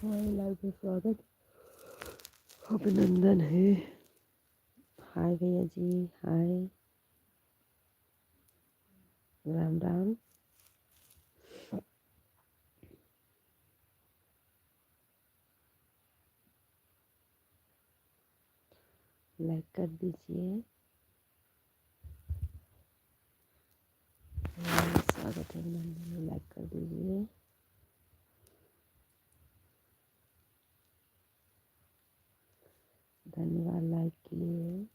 हमारे लाइव में स्वागत अभिनंदन है। हाय भैया जी, हाय, राम राम। लाइक कर दीजिए। स्वागत है अभिनंदन है, लाइक कर दीजिए। धन्यवाद लाइक के लिए।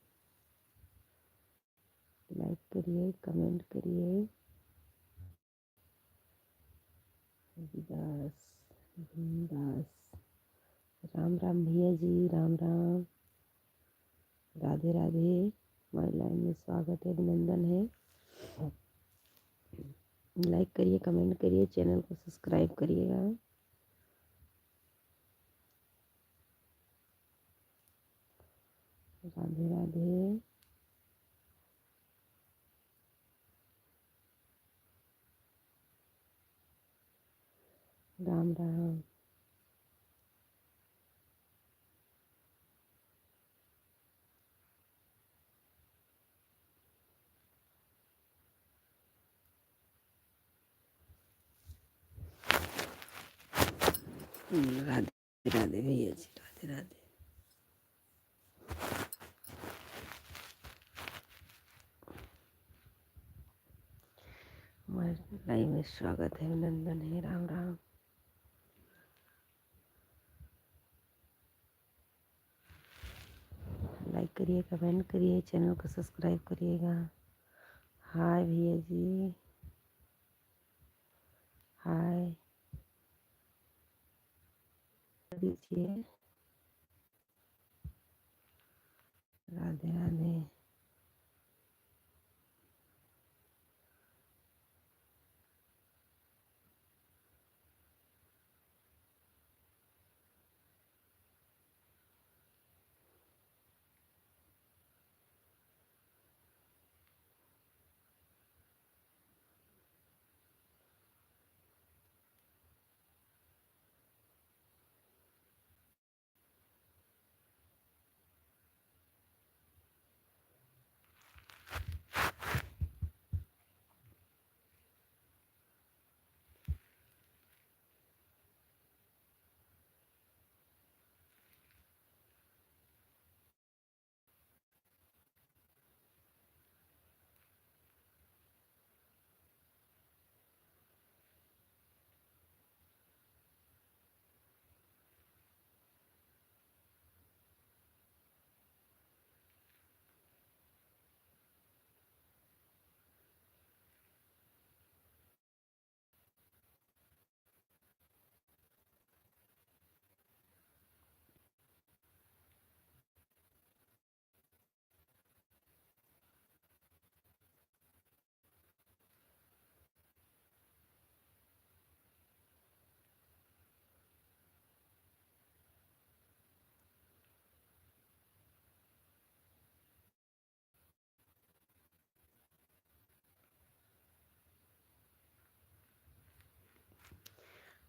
लाइक करिए, कमेंट करिए। रविदास भीमदास, राम राम भैया जी, राम राम, राधे राधे। हमारे लाइव में स्वागत है, अभिनंदन है। लाइक करिए, कमेंट करिए, चैनल को सब्सक्राइब करिएगा। राधे राधे। राम राम। राधे राधे भैया जी, राधे राधे। हमारे लाइव में स्वागत है, अभिनंदन है, राम राम। लाइक करिए, कमेंट करिए, चैनल को सब्सक्राइब करिएगा। हाय भैया जी, हाय दीजिए। राधे राधे।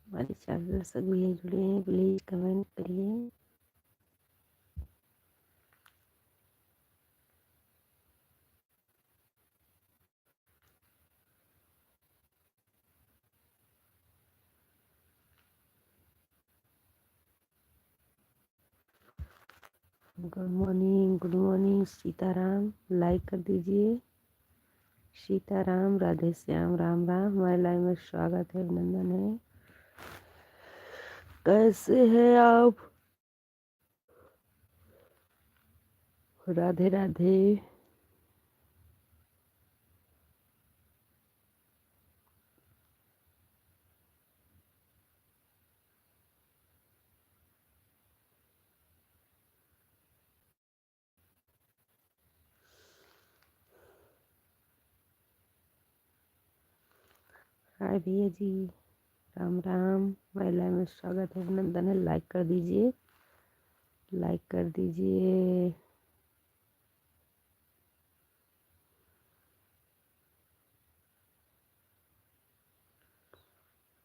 हमारे चैनल से भी जुड़े हैं, प्लीज कमेंट करिए। गुड मॉर्निंग सीताराम, लाइक कर दीजिए। सीताराम, राधे श्याम, राम राम। हमारे लाइव में स्वागत है, अभिनंदन है। कैसे हैं आप? राधे राधे। हाय भैया जी, राम राम। हमारे लाइव में स्वागत है, अभिनंदन है। लाइक कर दीजिए, लाइक कर दीजिए।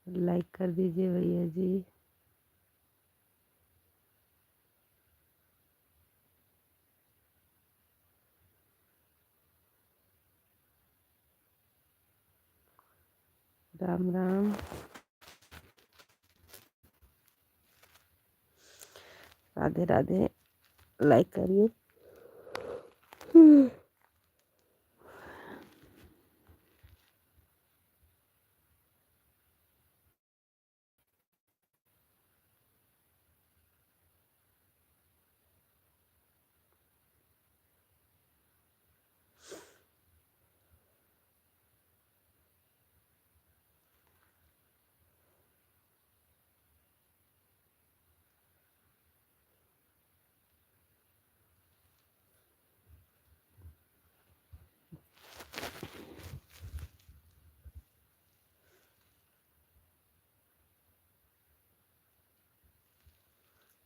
लाइक कर दीजिए भैया जी। राम राम, राधे राधे। लाइक करिए।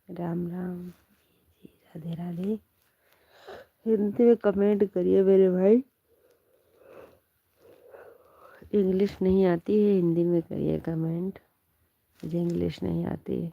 राम राम जी, राधे राधे। हिंदी में कमेंट करिए मेरे भाई। इंग्लिश नहीं आती है, हिंदी में करिए कमेंट। मुझे इंग्लिश नहीं आती है।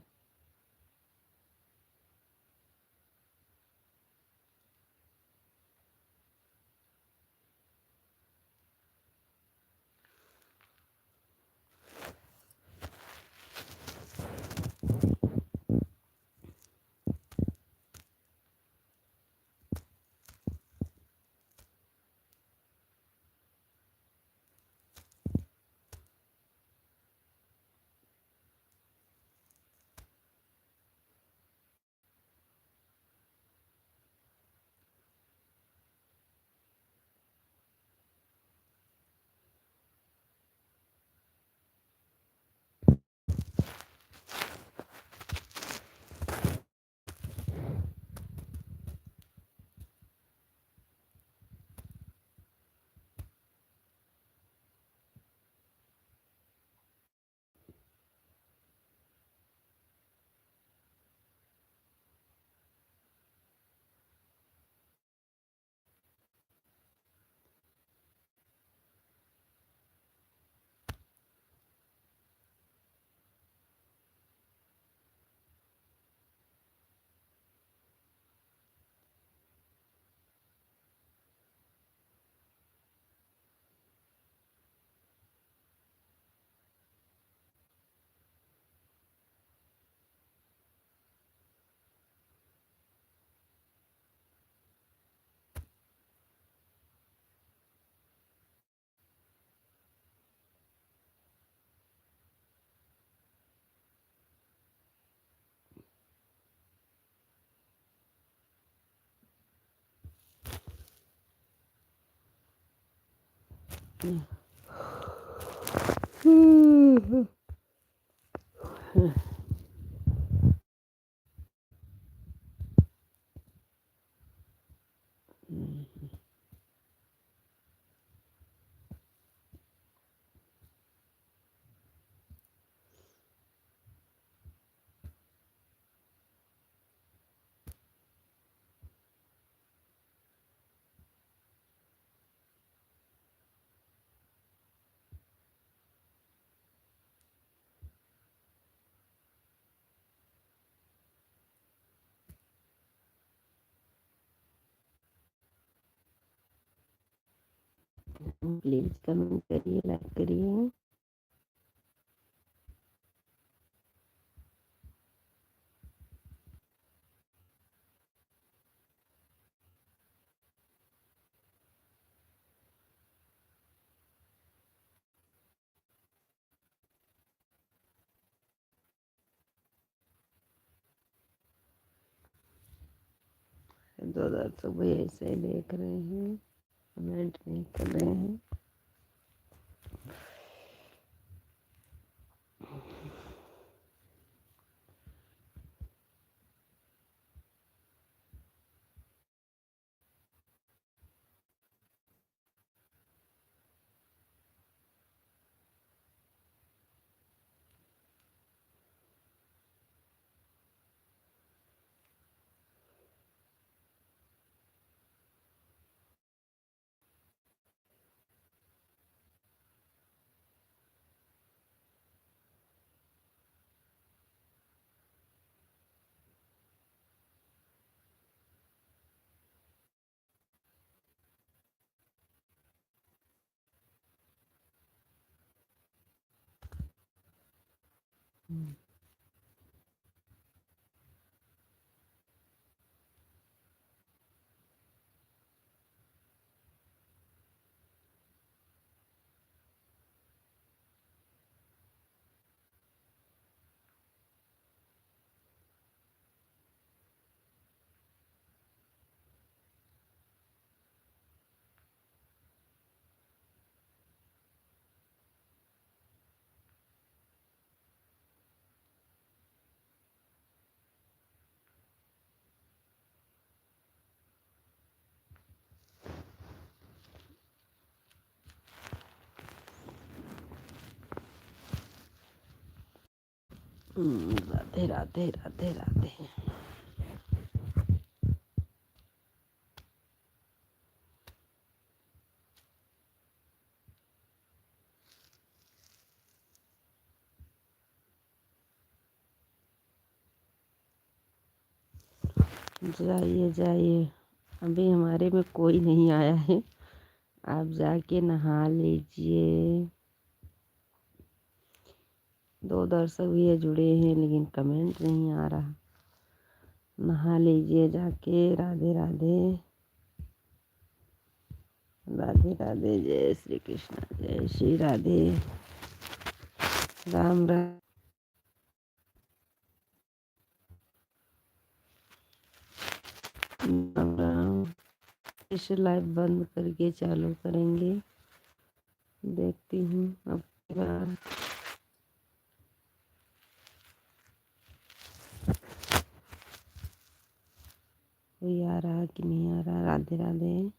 प्लीज कमेंट करिए, लाइक करिए। दो दर्शक भाई ऐसे ही देख रहे हैं, कमेंट नहीं कर रहे हैं। राधे राधे राधे राधे। जाइए जाइए, अभी हमारे में कोई नहीं आया है, आप जाके नहा लीजिए। 2 दर्शक भी जुड़े हैं लेकिन कमेंट नहीं आ रहा। नहा लीजिए जाके। राधे राधे राधे राधे। जय श्री कृष्ण, जय श्री राधे। राम राम राम राम। इसे लाइव बंद करके चालू करेंगे, देखती हूँ अब की बार। कोई आ रहा कि नहीं आ रहा। राधे राधे।